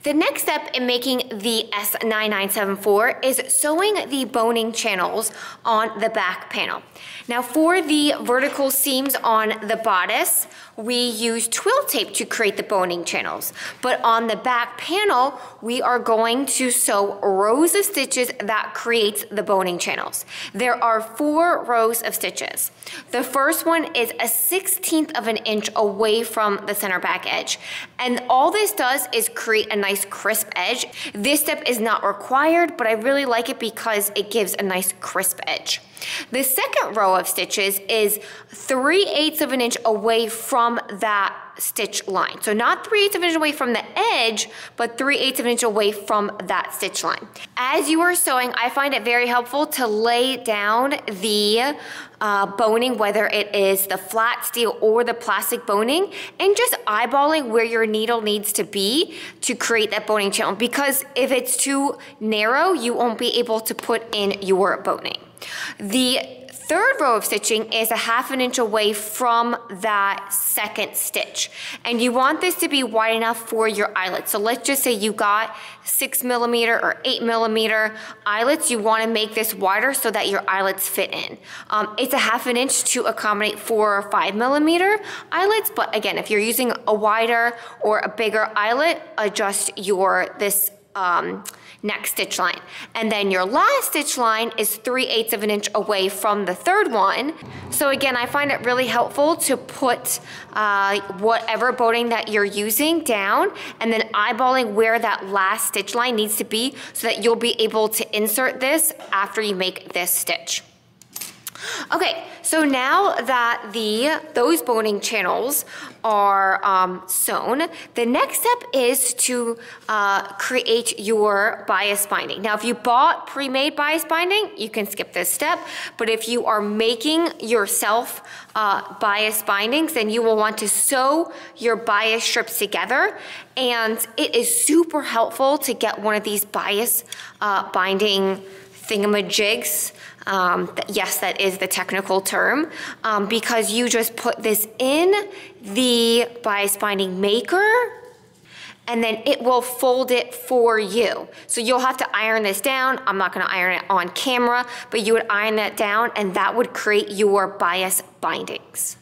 The next step in making the S9974 is sewing the boning channels on the back panel. Now for the vertical seams on the bodice, we use twill tape to create the boning channels. But on the back panel, we are going to sew rows of stitches that creates the boning channels. There are 4 rows of stitches. The first one is a 1/16 of an inch away from the center back edge. And all this does is create a nice crisp edge. This step is not required, but I really like it because it gives a nice crisp edge. The second row of stitches is 3/8 of an inch away from that stitch line. So not 3/8 of an inch away from the edge, but 3/8 of an inch away from that stitch line. As you are sewing, I find it very helpful to lay down the boning, whether it is the flat steel or the plastic boning, and just eyeballing where your needle needs to be to create that boning channel. Because if it's too narrow, you won't be able to put in your boning. The third row of stitching is a 1/2 inch away from that second stitch. And you want this to be wide enough for your eyelet. So let's just say you got 6mm or 8mm eyelets. You want to make this wider so that your eyelets fit in. It's a 1/2 inch to accommodate 4 or 5mm eyelets. But again, if you're using a wider or a bigger eyelet, adjust this next stitch line. And then your last stitch line is 3/8 of an inch away from the third one. So again, I find it really helpful to put whatever boning that you're using down and then eyeballing where that last stitch line needs to be so that you'll be able to insert this after you make this stitch. Okay, so now that those boning channels are sewn, the next step is to create your bias binding. Now, if you bought pre-made bias binding, you can skip this step, but if you are making yourself bias bindings, then you will want to sew your bias strips together, and it is super helpful to get one of these bias binding thingamajigs. Yes, that is the technical term, because you just put this in the bias binding maker and then it will fold it for you. So you'll have to iron this down. I'm not gonna iron it on camera, but you would iron that down and that would create your bias bindings.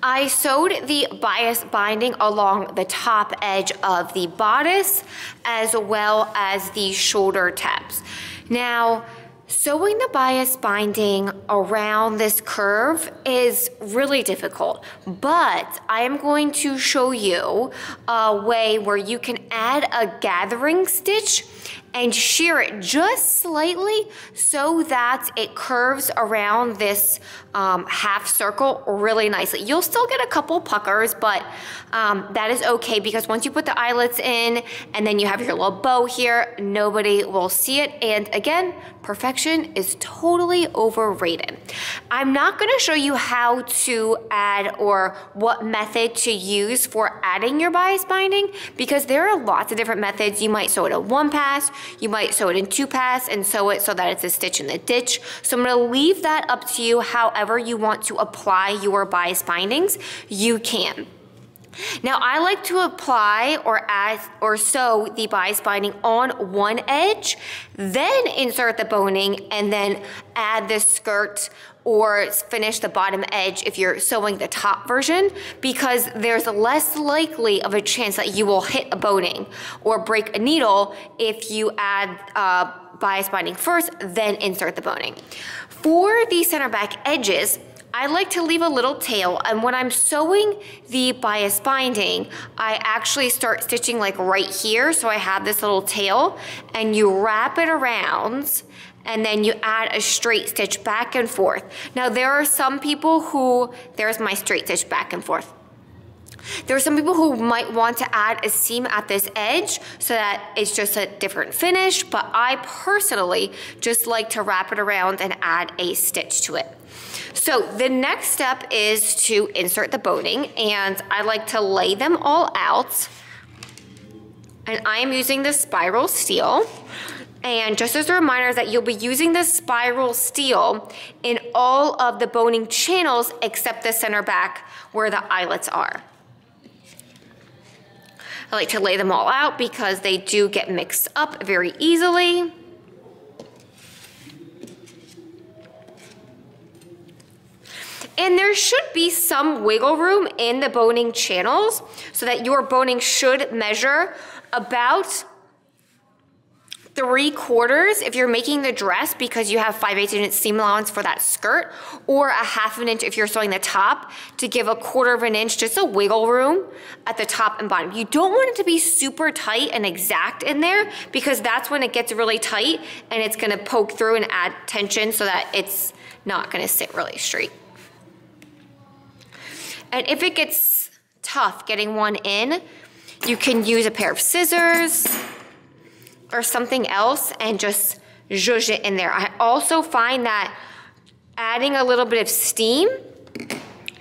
I sewed the bias binding along the top edge of the bodice as well as the shoulder tabs. Now, sewing the bias binding around this curve is really difficult, but I am going to show you a way where you can add a gathering stitch and shear it just slightly so that it curves around this half circle really nicely. You'll still get a couple puckers, but that is okay because once you put the eyelets in and then you have your little bow here, nobody will see it. And again, perfection is totally overrated. I'm not gonna show you how to add or what method to use for adding your bias binding because there are lots of different methods. You might sew it in 1 pass, you might sew it in 2 pass and sew it so that it's a stitch in the ditch. So I'm gonna leave that up to you. However you want to apply your bias bindings, you can. Now I like to apply or add or sew the bias binding on one edge, then insert the boning and then add the skirt or finish the bottom edge if you're sewing the top version because there's less likely of a chance that you will hit a boning or break a needle if you add bias binding first, then insert the boning. For the center back edges, I like to leave a little tail, and when I'm sewing the bias binding, I actually start stitching like right here, so I have this little tail, and you wrap it around, and then you add a straight stitch back and forth. Now there are some people who, there's my straight stitch back and forth. There are some people who might want to add a seam at this edge so that it's just a different finish, but I personally just like to wrap it around and add a stitch to it. So the next step is to insert the boning, and I like to lay them all out. And I am using the spiral steel. And just as a reminder that you'll be using the spiral steel in all of the boning channels except the center back where the eyelets are. I like to lay them all out because they do get mixed up very easily. And there should be some wiggle room in the boning channels so that your boning should measure about 3/4 if you're making the dress because you have 5/8 inch seam allowance for that skirt, or a 1/2 inch if you're sewing the top to give a 1/4 inch, just a wiggle room at the top and bottom. You don't want it to be super tight and exact in there because that's when it gets really tight and it's gonna poke through and add tension so that it's not gonna sit really straight. And if it gets tough getting one in, you can use a pair of scissors or something else and just zhuzh it in there. I also find that adding a little bit of steam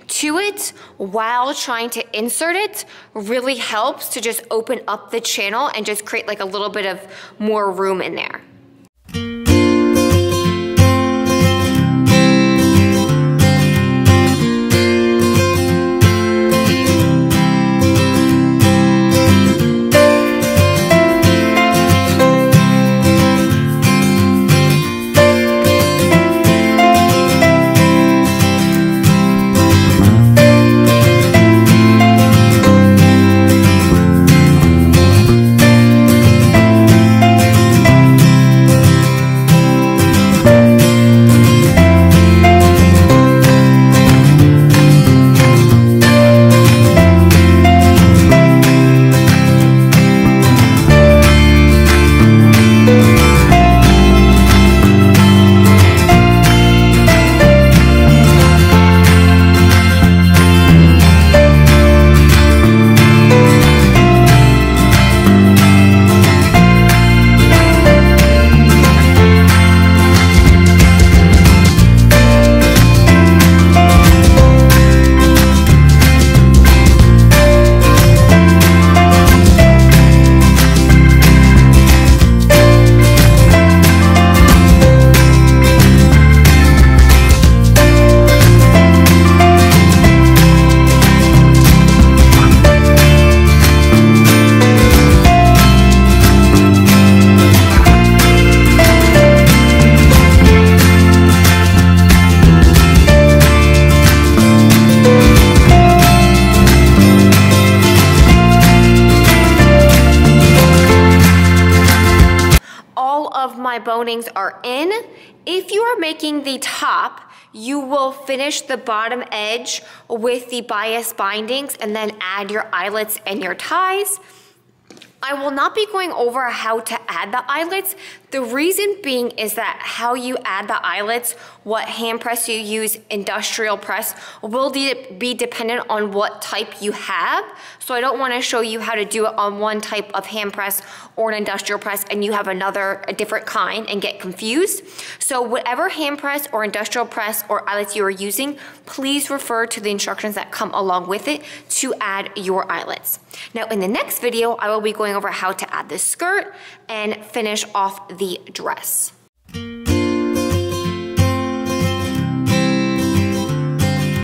to it while trying to insert it really helps to just open up the channel and just create like a little bit of more room in there. My bonings are in. If you are making the top, you will finish the bottom edge with the bias bindings and then add your eyelets and your ties. I will not be going over how to add the eyelets. The reason being is that how you add the eyelets, what hand press you use, industrial press, will be dependent on what type you have. So I don't want to show you how to do it on one type of hand press or an industrial press and you have a different kind and get confused. So whatever hand press or industrial press or eyelets you are using, please refer to the instructions that come along with it to add your eyelets. Now in the next video, I will be going over how to add this skirt and finish off the dress.